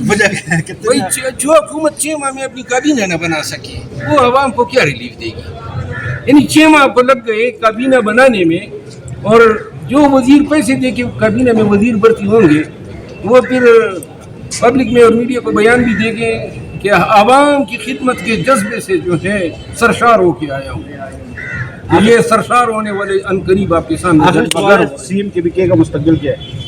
وجہ بھائی جو حکومت 6 ماہ میں اپنی کابینہ نہ بنا سکے وہ عوام کو کیا ریلیف دے گی؟ یعنی 6 ماہ کو لگ گئے کابینہ بنانے میں، اور جو وزیر پیسے دے کے کابینہ میں وزیر بھرتی ہوں گے وہ پھر پبلک میں اور میڈیا کو بیان بھی دے گے کہ عوام کی خدمت کے جذبے سے جو ہے سرشار ہو کے آیا ہوں. یہ سرشار ہونے والے عنقریب آپ کے سامنے. سی ایم کے پی کے کا مستقبل کیا ہے؟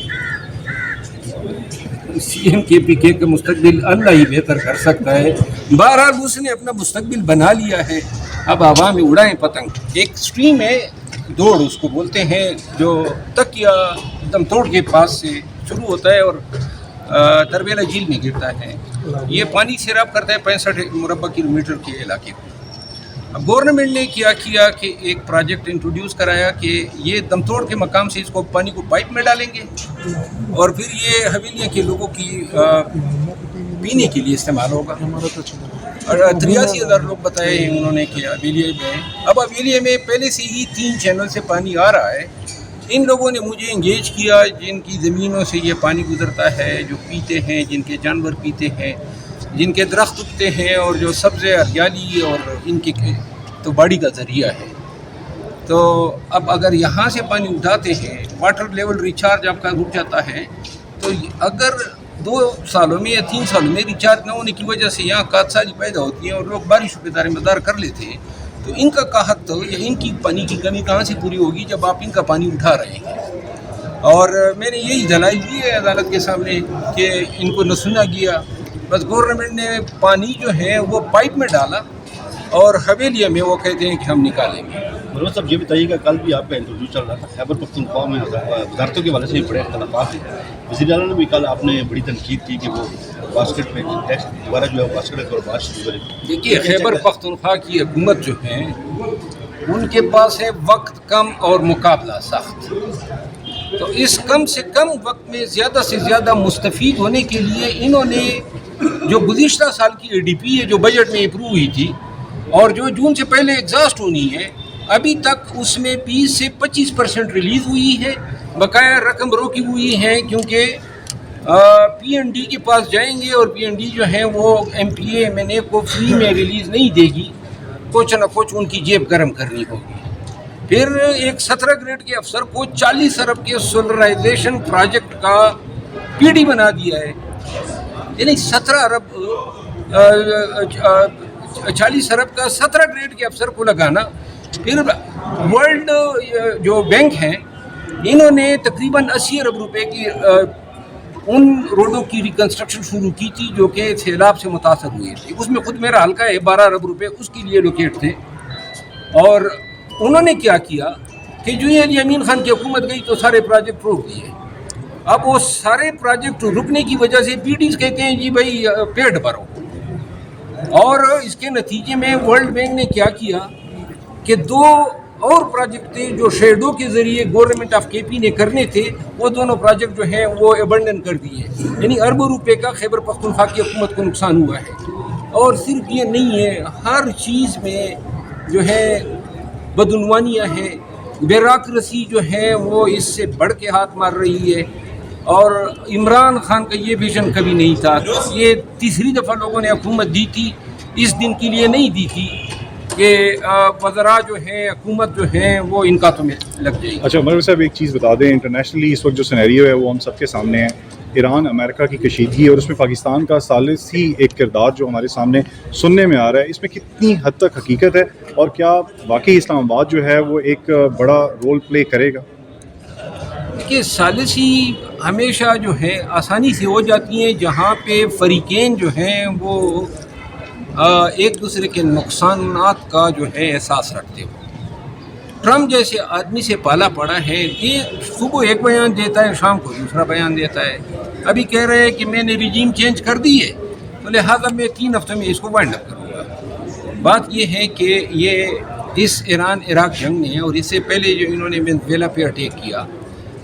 سی ایم کے پی کے کا مستقبل اللہ ہی بہتر کر سکتا ہے. بہرحال اس نے اپنا مستقبل بنا لیا ہے، اب عوام میں اڑائیں پتنگ. ایک اسٹریم ہے دوڑ اس کو بولتے ہیں، جو تک یا دم توڑ کے پاس سے شروع ہوتا ہے اور تربیلا جھیل میں گرتا ہے. یہ پانی سیراب کرتا ہے 65 مربع کلومیٹر کے علاقے کو. اب گورنمنٹ نے کیا کہ ایک پروجیکٹ انٹروڈیوس کرایا کہ یہ دم توڑ کے مقام سے اس کو پانی کو پائپ میں ڈالیں گے اور پھر یہ حویلیاں کے لوگوں کی پینے کے لیے استعمال ہوگا. اور 83,000 لوگ بتائے انہوں نے کہ حویلیے میں. اب حویلیے میں پہلے سے ہی 3 چینل سے پانی آ رہا ہے. ان لوگوں نے مجھے انگیج کیا جن کی زمینوں سے یہ پانی گزرتا ہے، جو پیتے ہیں، جن کے جانور پیتے ہیں، جن کے درخت اگتے ہیں، اور جو سبز ہریالی اور ان کی تو باڑی کا ذریعہ ہے. تو اب اگر یہاں سے پانی اٹھاتے ہیں، واٹر لیول ریچارج آپ کا رک جاتا ہے. تو اگر 2 سالوں میں یا 3 سالوں میں ریچارج نہ ہونے کی وجہ سے یہاں کاغذات پیدا ہوتی ہیں اور لوگ بارشوں پہ دار مدار کر لیتے ہیں، تو ان کا قحط یا ان کی پانی کی کمی کہاں سے پوری ہوگی جب آپ ان کا پانی اٹھا رہے ہیں. اور میں نے یہی دلائل دی ہے عدالت کے سامنے کہ ان کو نہ سنا گیا. بس گورنمنٹ نے پانی جو ہے وہ پائپ میں ڈالا اور حویلیہ میں وہ کہتے ہیں کہ ہم نکالیں گے. مروت صاحب یہ بتائیے کہ کل بھی آپ کا انٹرویو چل رہا تھا، خیبر پختونخوا میں وزارتوں کے والے سے بڑے اختلافات ہیں. وزیر اعلیٰ نے بھی کل آپ نے بڑی تنقید کی کہ وہ باسکٹ میں ٹیکس دوبارہ جو ہے باسکٹ کا کاروبار شروع کرے. دیکھیے خیبر پختونخوا کی حکومت جو ہے ان کے پاس ہے وقت کم اور مقابلہ سخت. تو اس کم سے کم وقت میں زیادہ سے زیادہ مستفید ہونے کے لیے انہوں نے جو گزشتہ سال کی اے ڈی پی ہے جو بجٹ میں اپروو ہوئی تھی اور جو جون سے پہلے ایگزاسٹ ہونی ہے، ابھی تک اس میں 20 سے 25% ریلیز ہوئی ہے. بقایا رقم روکی ہوئی ہے کیونکہ پی این ڈی کے پاس جائیں گے اور پی این ڈی جو ہے وہ M P A M N A کو فری میں ریلیز نہیں دے گی، کچھ نہ کچھ ان کی جیب گرم کرنی ہوگی. پھر ایک 17 گریڈ کے افسر کو 40 ارب کے سولرائزیشن پروجیکٹ کا پی ڈی بنا دیا ہے. یعنی 17 ارب 40 ارب کا 17 گریڈ کے افسر کو لگانا. پھر ورلڈ جو بینک ہیں انہوں نے تقریباً 80 ارب روپے کی ان روڈوں کی ریکنسٹرکشن شروع کی تھی جو کہ سیلاب سے متاثر ہوئے تھے. اس میں خود میرا حلقہ ہے، 12 ارب روپے اس کے لیے لوکیٹ تھے. اور انہوں نے کیا کہ جو یہ امین خان کی حکومت گئی تو سارے پروجیکٹ روک دیے. اب وہ سارے پروجیکٹ رکنے کی وجہ سے پی ڈیز کہتے ہیں جی بھائی پیٹ بھرو. اور اس کے نتیجے میں ورلڈ بینک نے کیا کہ 2 اور پروجیکٹ تھے جو شیڈو کے ذریعے گورنمنٹ آف کے پی نے کرنے تھے، وہ دونوں پروجیکٹ جو ہیں وہ ایبنڈن کر دیے. یعنی اربوں روپے کا خیبر پختونخوا کی حکومت کو نقصان ہوا ہے. اور صرف یہ نہیں ہے، ہر چیز میں جو ہے بدعنوانیاں ہیں. بیوروکریسی جو ہے وہ اس سے بڑھ کے ہاتھ مار رہی ہے. اور عمران خان کا یہ ویژن کبھی نہیں تھا. یہ تیسری دفعہ لوگوں نے حکومت دی تھی، اس دن کے لیے نہیں دی تھی کہ وزراء جو ہیں حکومت جو ہیں وہ ان کا تو میں لگ جائے گی. اچھا مروت صاحب ایک چیز بتا دیں، انٹرنیشنلی اس وقت جو سینیریو ہے وہ ہم سب کے سامنے ہے. ایران امریکہ کی کشیدگی اور اس میں پاکستان کا ثالثی ایک کردار جو ہمارے سامنے سننے میں آ رہا ہے، اس میں کتنی حد تک حقیقت ہے اور کیا واقعی اسلام آباد جو ہے وہ ایک بڑا رول پلے کرے گا؟ کہ ثالثی ہمیشہ جو ہے آسانی سے ہو جاتی ہیں جہاں پہ فریقین جو ہیں وہ ایک دوسرے کے نقصانات کا جو ہے احساس رکھتے ہو. ٹرمپ جیسے آدمی سے پالا پڑا ہے، یہ صبح ایک بیان دیتا ہے شام کو دوسرا بیان دیتا ہے. ابھی کہہ رہے ہیں کہ میں نے رجیم چینج کر دی ہے تو لہٰذا میں 3 ہفتوں میں اس کو وائنڈ اپ کروں گا. بات یہ ہے کہ یہ اس ایران عراق جنگ نے اور اس سے پہلے جو انہوں نے وینزویلا پہ اٹیک کیا،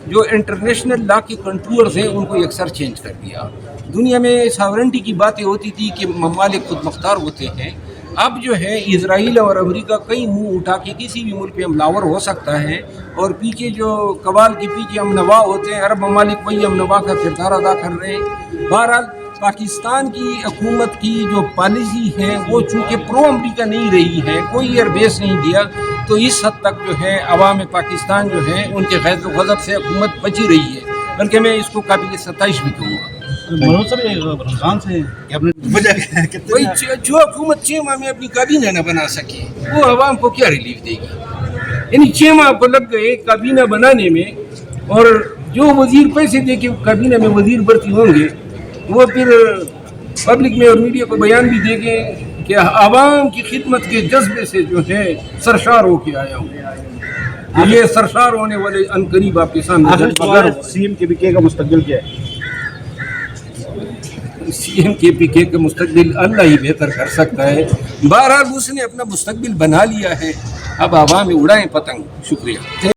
جو انٹرنیشنل لا کے کنٹرولرز ہیں ان کو یکسر چینج کر دیا. دنیا میں ساورنٹی کی باتیں ہوتی تھی کہ ممالک خود مختار ہوتے ہیں. اب جو ہے اسرائیل اور امریکہ کئی منہ اٹھا کے کسی بھی ملک پہ حملہ ہو سکتا ہے، اور پیچھے جو قوال کے پیچھے ہم نوا ہوتے ہیں عرب ممالک وہی ہم نوا کا کردار ادا کر رہے ہیں. بہرحال پاکستان کی حکومت کی جو پالیسی ہے وہ چونکہ پرو امریکہ نہیں رہی ہے، کوئی ایئر بیس نہیں دیا، تو اس حد تک جو ہے عوام پاکستان جو ہے ان کے غیظ و غضب سے حکومت بچی رہی ہے، بلکہ میں اس کو قابل ستائش بھی کہوں گا۔ منوج صاحب رمضان سے کیبنٹ کوئی جو حکومت 6 ماہ میں اپنی کابینہ نہ بنا سکے وہ عوام کو کیا ریلیف دے گی؟ یعنی 6 ماہ کو لگ گئے کابینہ بنانے میں، اور جو وزیر پیسے دے کے کابینہ میں وزیر بھرتی ہوں گے وہ پھر پبلک میں اور میڈیا کو بیان بھی دے گے کہ عوام کی خدمت کے جذبے سے جو ہے سرشار ہو کے آیا ہوں۔ یہ سرشار ہونے والے عنقریب آپ کے سامنے سی ایم کے پی کے کا مستقبل کیا ہے؟ سی ایم کے پی کے کا مستقبل اللہ ہی بہتر کر سکتا ہے۔ بہرحال اس نے اپنا مستقبل بنا لیا ہے، اب عوام اڑائیں پتنگ۔ شکریہ۔